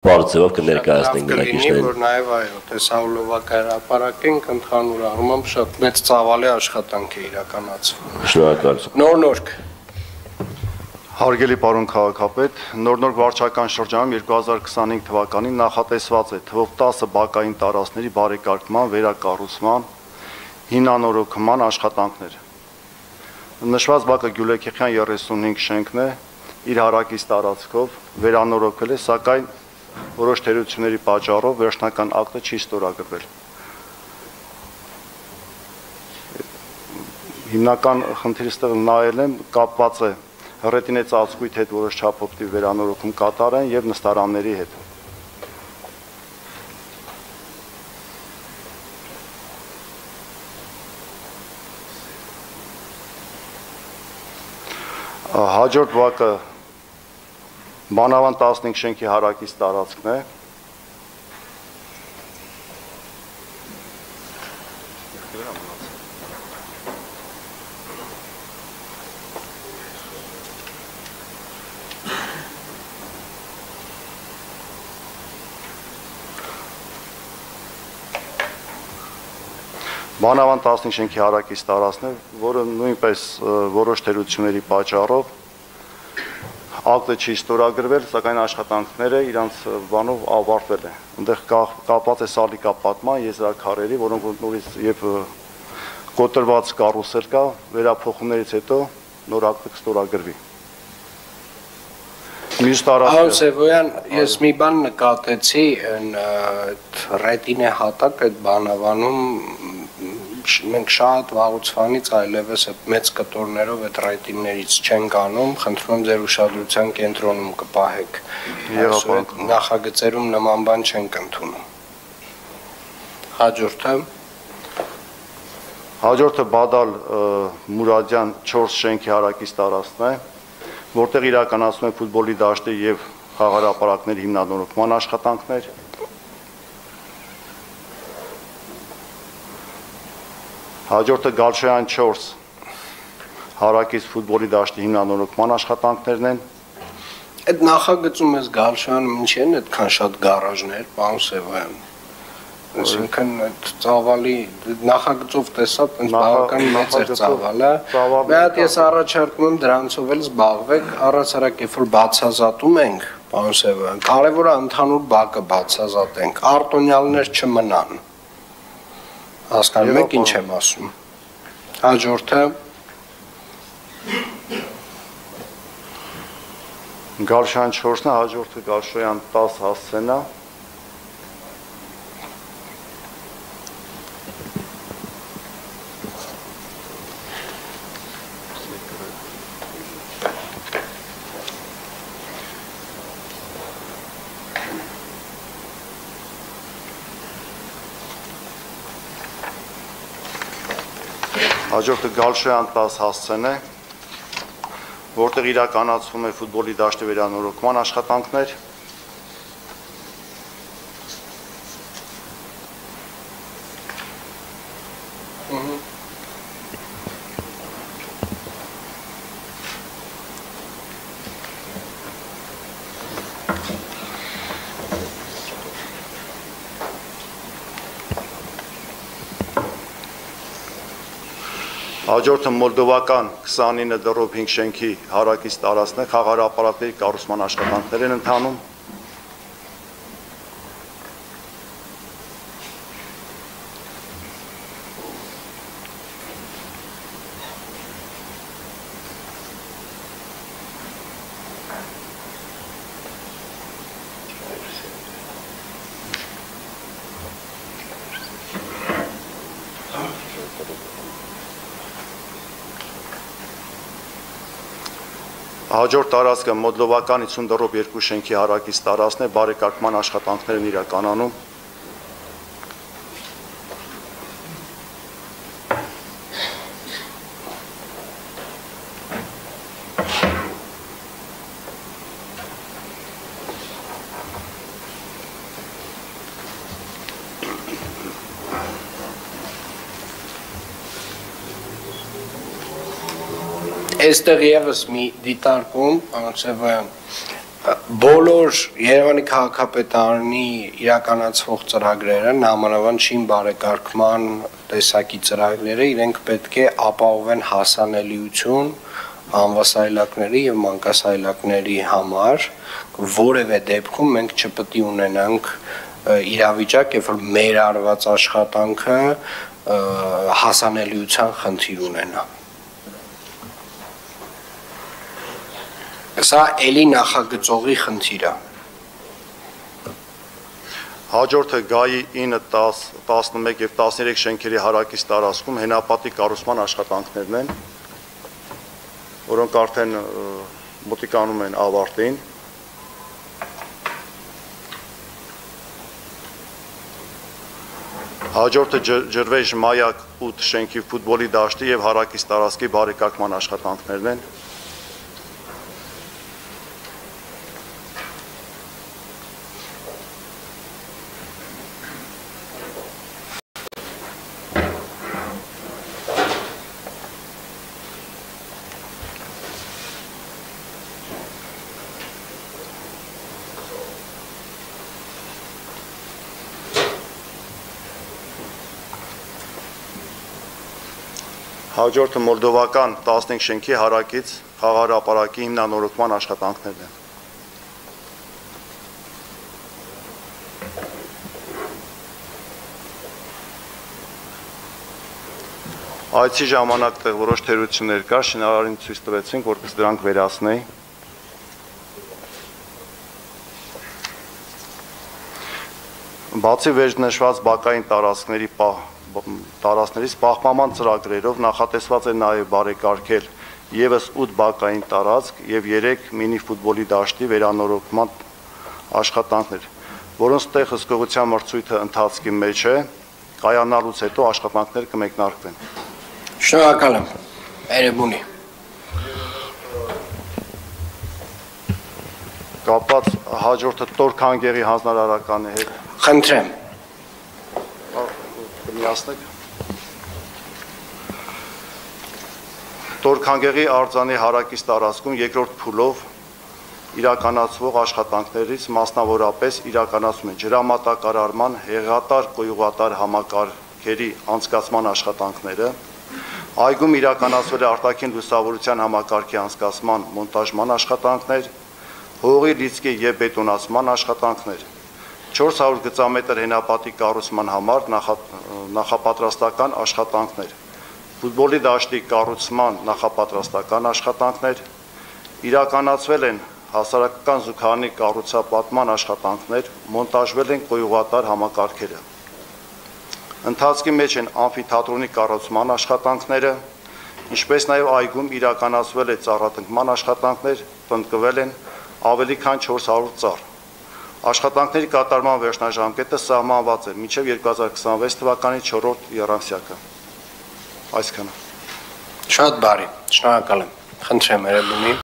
Բարձրով կներկայացնենք բնակիչներին։ Որ նաև այո, տեսահոլովակային հրապարակենք ընդհանուր առմամբ շատ մեծ ծավալի աշխատանք է իրականացվում։ Շնորհակալություն։ Նոր-նորք։ Հարգելի պարոն քաղաքապետ, նոր-նոր վարչական շրջանում 2025 թվականին նախատեսված է թվով 10 բակային տարածքների բարեկարգման, վերակառուցման, հիմնանորոգման աշխատանքներ։ Նշված բակը Գյուլեքեխյան 35 շենքն է, իր հարակից տարածքով վերանորոգվել է, սակայն որոշ թերությունների պատճառով վերջնական ակտը չի ստորագրվել։ Հիմնական խնդիրը ստեղ նայել եմ, կապված է հռետինե ծածկույթի հետ որոշ չափով վերանորոգում կատարեն եւ նստարանների հետ։ Հաջորդ բակը Բանավան 15 շենքի հարակից տարածքն է։ Բանավան 15 շենքի հարակից տարածքն է, որը նույնպես որոշ թերությունների պատճառով ակտը չի ստորագրվել, սակայն աշխատանքները իրանց բանով ավարտվել է։ Այնտեղ կապված է սալիկապատման եզրաքարերի, որոնք նորից եւ կոտրված կառուսել կա, վերափոխումներից հետո նոր ակտը կստորագրվի։ Մյուս տարածքը Սևոյան, ես մի բան նկատեցի, ռետինե հատակ այդ բանավանում մենք շատ վաղուց այլևս մեծ կտորներով այդ ռետիններից չենք անում, խնդրում եմ ձեր ուշադրության կենտրոնում կպահեք։ Նախագծերում նման բան չենք ընդունում։ Հաջորդը Բադալ Մուրադյան 4 շենքի հարակից տարածքն է, որտեղ իրականացվում է ֆուտբոլի դաշտի եւ խաղահրապարակների հիմնանորոգման աշխատանքներ։ Հաջորդը Գալշոյան 4 հարակից ֆուտբոլի դաշտի հիմնանորոգման աշխատանքներն են։ Այդ նախագծում ես Գալշոյանում ինչ են այդքան շատ գարաժներ, պարոն Սևոյան։ Այսինքն այդ ծավալի նախագծով տեսած բավական մեծ է ծավալը։ Մի հատ ես առաջարկում եմ դրանցով էլ զբաղվեք, առհասարակ երբ որ բացազատում ենք, պարոն Սևոյան, կարևորը ընդհանուր բակը բացազատենք, արտոնյալներ չմնան։ Հասկանում եք ինչ եմ ասում։ Հաջորդը Գալշոյան 4-ն է, հաջորդը Գալշոյան 10 հասցենա։ Հաջորդը Գալշոյան 10 հասցեն է, որտեղ իրականացվում է ֆուտբոլի դաշտի վերանորոգման աշխատանքներ։ Հաջորդը մոլդովական 29 դռով 5 շենքի հարակից տարածքն է, խաղահրապարակների կառուցման աշխատանքներ են ընթանում։ Հաջորդ տարածքը մոդլովական 50 դռով 2 շենքի հարակից տարածքն է, բարեկարգման աշխատանքներ են իրականանում։ Այստեղ եւս մի դիտարկում, Սևոյան, Բոլոր Երևանի քաղաքապետարանի իրականացվող ծրագրերը, նամանավանդ շին բարեկարգման տեսակի ծրագրերը, իրենք պետք է ապահովեն հասանելիություն անվասայլակների եւ մանկասայլակների համար, որևէ դեպքում մենք չպետք է ունենանք իրավիճակ, երբ որ մեր արված աշխատանքը հասանելիության խնդիր ունենա։ Սա էլի նախագծողի խնդիր է։ Հաջորդը գայի 9, 10, 11 եւ 13 շենքերի հարակից տարածքում հենապատի կառուցման աշխատանքներն են, որոնք արդեն մոտիկանում են ավարտին։ Հաջորդը ջրվեժ մայակ 8 շենքի ֆուտբոլի դաշտի եւ հարակից տարածքի բարեկարգման աշխատանքներն են։ Հաջորդը մոլդովական 15 շենքի հարակից խաղահրապարակի հիմնանորոգման աշխատանքներն են։ Այցի ժամանակ տեղ որոշ թերություններ կար, շինարարին ցույց տվեցինք, որպես դրանք վերացնեի։ Բացի վերջնշված բակային տարածքներից պահպանման ծրագրերով նախատեսված է նաև բարեկարգել եւս 8 բակային տարածք եւ 3 մինի ֆուտբոլի դաշտի վերանորոգման աշխատանքներ, որոնց տեղ հսկողության մրցույթը ընթացքի մեջ է, կայանալուց հետո աշխատանքներ կմեկնարկվեն։ Շնորհակալ եմ։ Երևանի։ Կապված հաջորդը Տորքանգերի հանձնարարականի հետ։ Խնդրեմ։ Միացնեք։ Տորքանգերի արձանի հարակից տարածքում երկրորդ փուլով իրականացվող աշխատանքներից մասնավորապես իրականացում են ջրամատակարարման հեղատար կոյուղատար համակարգերի անցկացման աշխատանքները, այգում իրականացվել է արտաքին լուսավորության համակարգի անցկացման մոնտաժման աշխատանքներ, հողի լիցքի եւ բետոնացման աշխատանքներ, 400 գծամետր հենապատի կառուցման համար նախապատրաստական աշխատանքներ, ֆուտբոլի դաշտի կառուցման նախապատրաստական աշխատանքներ, իրականացվել են հասարակական զուգահեռի կառուցապատման աշխատանքներ, մոնտաժվել են կոյուղատար համակարգերը։ Ընթացքի մեջ են ամֆիթատրոնի կառուցման աշխատանքները, ինչպես նաև այգում իրականացվել է ծառատնկման աշխատանքներ, տնտկվել են ավելի քան 400 ծառ։ Աշխատանքների կատարման վերջնաժամկետը սահմանված է մինչև 2026 թվականի 4-րդ եռամսյակը։ Այսքանը։ Շատ բարի, շնորհակալ եմ։ Խնդրեմ Երևանի։